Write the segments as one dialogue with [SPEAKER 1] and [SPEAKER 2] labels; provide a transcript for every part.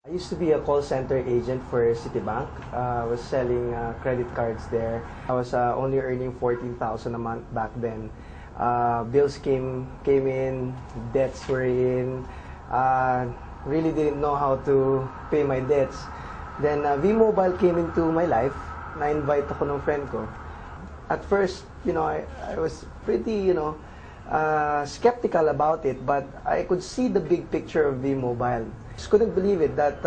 [SPEAKER 1] I used to be a call center agent for Citibank. I was selling credit cards there. I was only earning 14,000 a month back then. Bills came in, debts were in. Really didn't know how to pay my debts. Then V-Mobile came into my life. Na-invite ako ng friend ko. At first, I was pretty, skeptical about it, but I could see the big picture of V-Mobile. Just couldn't believe it that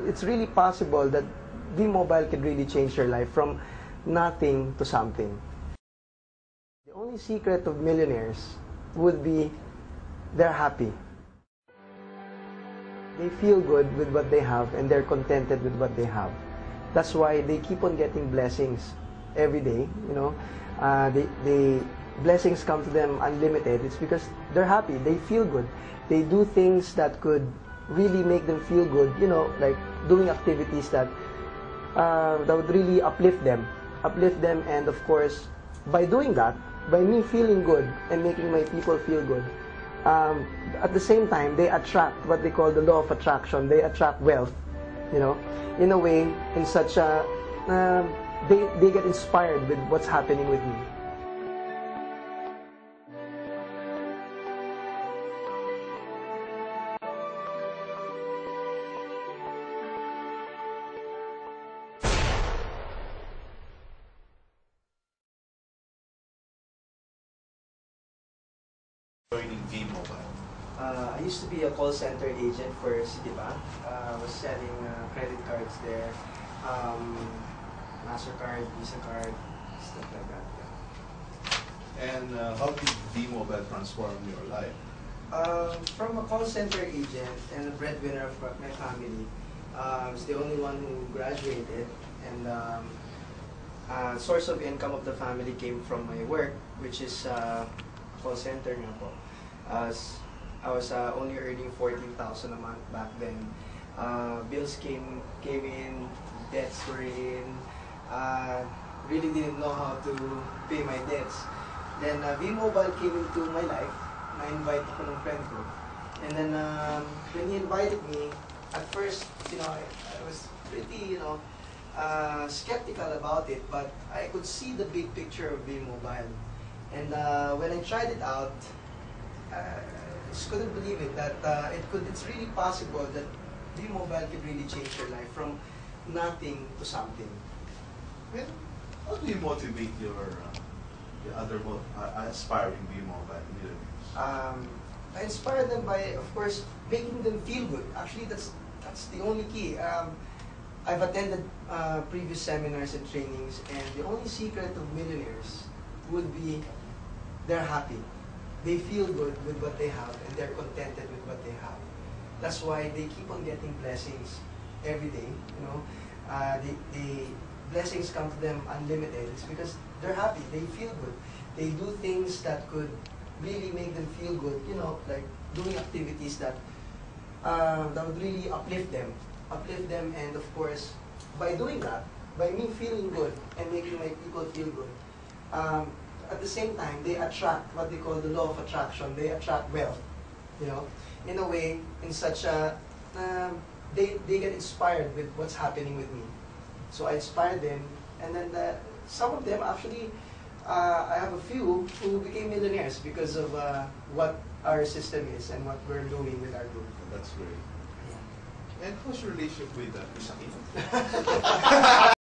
[SPEAKER 1] it's really possible that V-Mobile could really change your life from nothing to something. The only secret of millionaires would be they're happy. They feel good with what they have and they're contented with what they have. That's why they keep on getting blessings every day. The blessings come to them unlimited. It's because they're happy. They feel good. They do things that could really make them feel good. Like doing activities that would really uplift them, and of course, by doing that, by me feeling good and making my people feel good, at the same time, they attract what they call the law of attraction. They attract wealth, in a way, in such a, they get inspired with what's happening with me.
[SPEAKER 2] Joining V-Mobile?
[SPEAKER 1] I used to be a call center agent for Citibank. I was selling credit cards there, MasterCard, Visa card, stuff like that. Yeah.
[SPEAKER 2] And how did V-Mobile transform your life?
[SPEAKER 1] From a call center agent and a breadwinner of my family, I was the only one who graduated, and source of income of the family came from my work, which is call center nga po. I was only earning 14,000 a month back then. Bills came in, debts were in. Really didn't know how to pay my debts. Then V-Mobile came into my life. Na-invite ako ng friend ko. And then when he invited me, at first, I was pretty, skeptical about it, but I could see the big picture of V-Mobile. And when I tried it out, I just couldn't believe it that it's really possible that V-Mobile could really change your life from nothing to something.
[SPEAKER 2] And how do you motivate the other aspiring V-Mobile millionaires?
[SPEAKER 1] I inspire them by, of course, making them feel good. Actually, that's the only key. I've attended previous seminars and trainings, and the only secret of millionaires would be they're happy. They feel good with what they have and they're contented with what they have. That's why they keep on getting blessings every day. The blessings come to them unlimited. It's because they're happy. They feel good. They do things that could really make them feel good. Like doing activities that would really uplift them, and of course, by doing that, by me feeling good and making my people feel good, at the same time, they attract what they call the law of attraction. They attract wealth, in a way, in such a, they get inspired with what's happening with me. So I inspired them, and then some of them actually, I have a few who became millionaires because of what our system is and what we're doing with our group.
[SPEAKER 2] That's great. Yeah. And how's your relationship with Sakina?